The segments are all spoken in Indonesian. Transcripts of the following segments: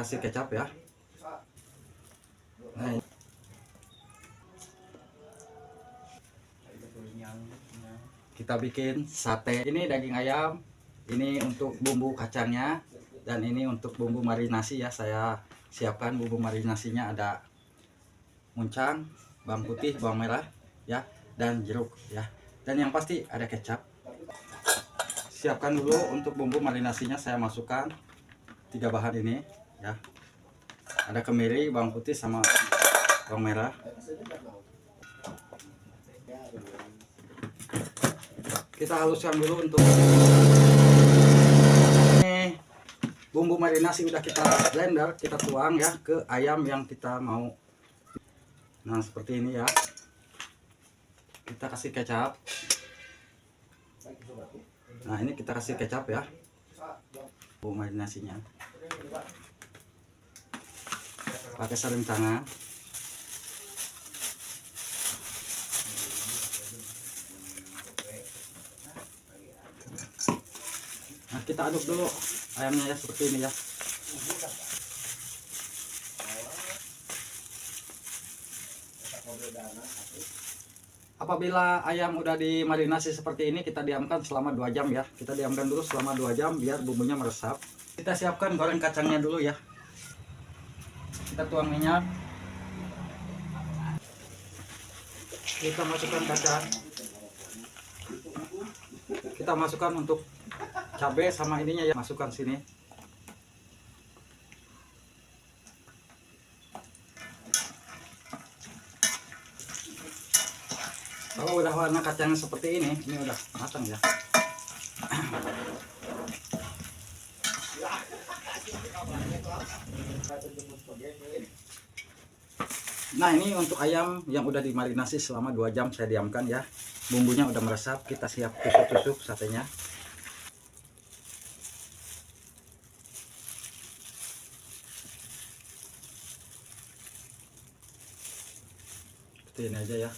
Kasih kecap ya. Nah, kita bikin sate. Ini daging ayam, ini untuk bumbu kacangnya, dan ini untuk bumbu marinasi ya. Saya siapkan bumbu marinasinya, ada muncang, bawang putih, bawang merah ya, dan jeruk ya. Dan yang pasti ada kecap. Siapkan dulu untuk bumbu marinasinya, saya masukkan 3 bahan ini ya. Ada kemiri, bawang putih sama bawang merah. Kita haluskan dulu untuk ini. Bumbu marinasi udah kita blender, kita tuang ya ke ayam yang kita mau. Nah, seperti ini ya. Kita kasih kecap. Nah, ini kita kasih kecap ya. Bumbu marinasinya. Pakai sarung tangan. Nah, kita aduk dulu ayamnya ya, seperti ini ya. Apabila ayam udah dimarinasi seperti ini, kita diamkan selama 2 jam ya. Kita diamkan dulu selama 2 jam biar bumbunya meresap. Kita siapkan goreng kacangnya dulu ya. Kita tuang minyak. Kita masukkan kacang. Kita masukkan untuk cabai sama ininya ya, masukkan sini. Kalau udah warna kacangnya seperti ini udah matang ya. Nah, ini untuk ayam yang udah dimarinasi selama 2 jam saya diamkan ya. Bumbunya udah meresap, kita siap tusuk-tusuk satenya. Seperti ini aja ya.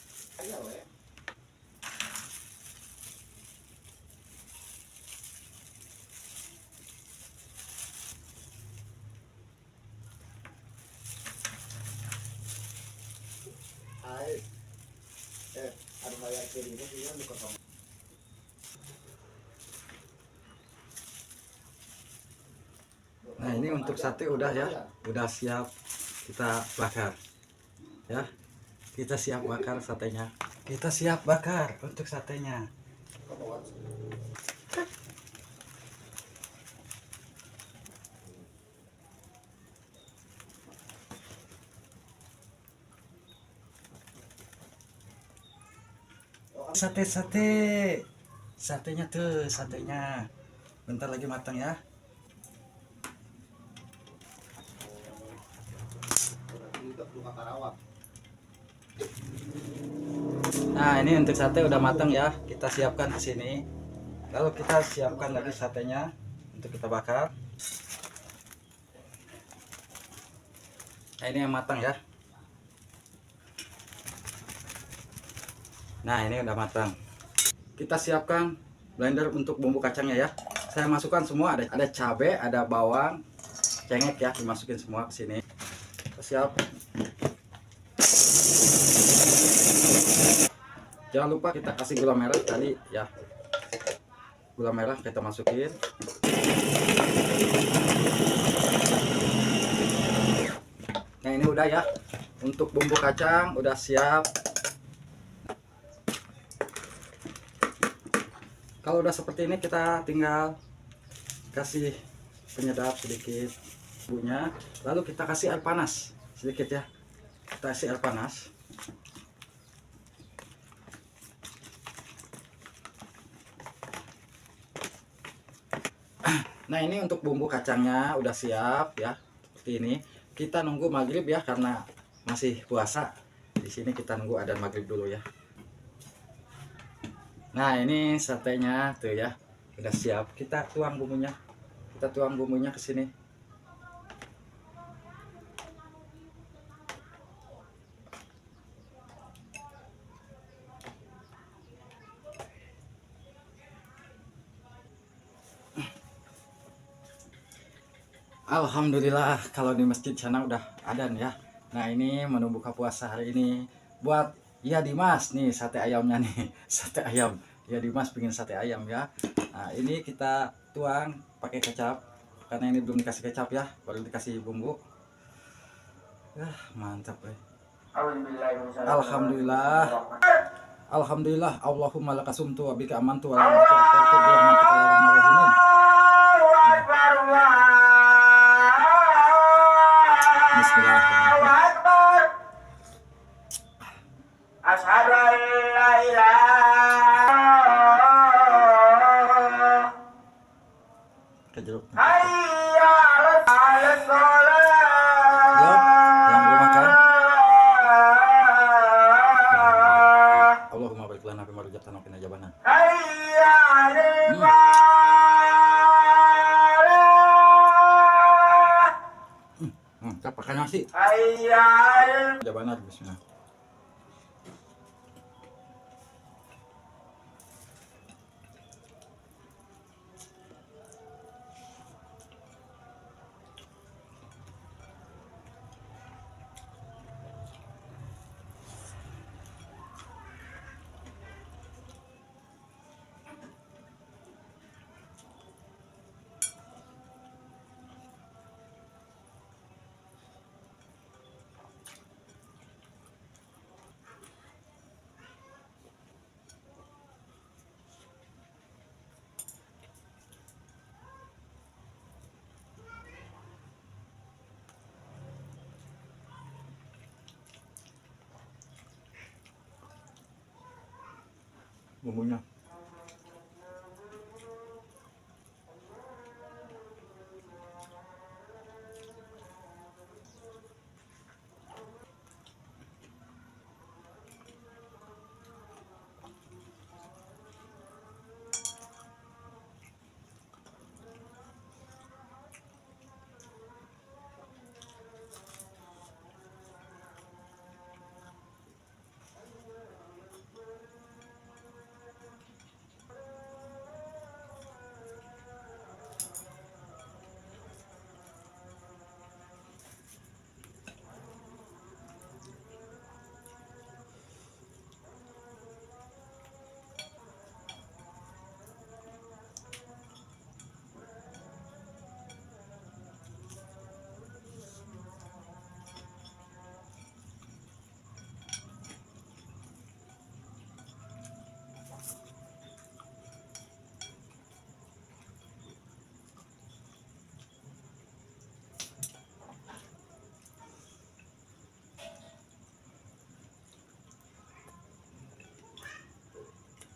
Nah, ini untuk sate udah ya, udah siap kita bakar ya. Kita siap bakar satenya. Kita siap bakar untuk satenya. Satenya tuh, satenya bentar lagi matang ya. Nah, ini untuk sate udah matang ya, kita siapkan ke sini. Lalu kita siapkan lagi satenya untuk kita bakar. Nah, ini yang matang ya. Nah, ini udah matang. Kita siapkan blender untuk bumbu kacangnya ya. Saya masukkan semua, ada cabai, ada bawang, cengek ya, dimasukin semua ke sini. Siap. Jangan lupa kita kasih gula merah tadi ya. Gula merah kita masukin. Nah, ini udah ya. Untuk bumbu kacang udah siap. Kalau udah seperti ini kita tinggal kasih penyedap sedikit bumbunya. Lalu kita kasih air panas sedikit ya. Kita kasih air panas. Nah, ini untuk bumbu kacangnya udah siap ya. Seperti ini. Kita nunggu maghrib ya, karena masih puasa. Di sini kita nunggu adzan maghrib dulu ya. Nah, ini satenya tuh ya. Udah siap. Kita tuang bumbunya. Kita tuang bumbunya ke sini. Alhamdulillah kalau di masjid sana udah adzan ya. Nah ini menu buka puasa hari ini buat ya Dimas nih sate ayamnya nih sate ayam ya Dimas pengen sate ayam ya. Nah ini kita tuang pakai kecap karena ini belum dikasih kecap ya, baru dikasih bumbu. Mantap Alhamdulillah. Alhamdulillah Allahumma lakasumtu wa bika amantu wa la Bismillahirrahmanirrahim. Asyhadu an la ilaha illallah. Hayya 'alas shalah. Yo, yang belum makan. Allahumma barik lana fi ma razaqtana wa qina adzabannar. Hayya 'alal falah. Kita pakai nasi. Hayya 'alal adzabannar. Bismillah. Bumbunya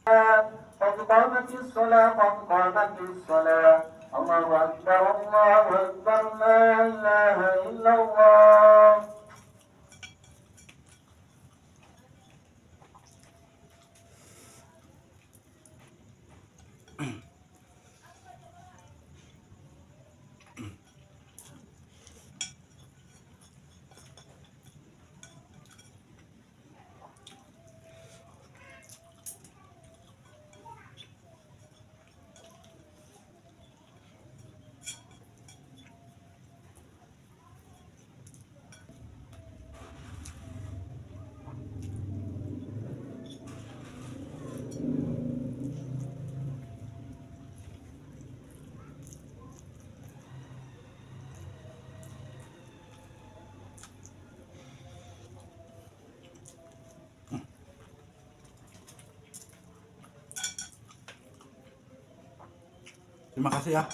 قد قامت الصلاة قد قامت الصلاة الله أكبر الله أكبر لا إله إلا الله. Terima kasih ya.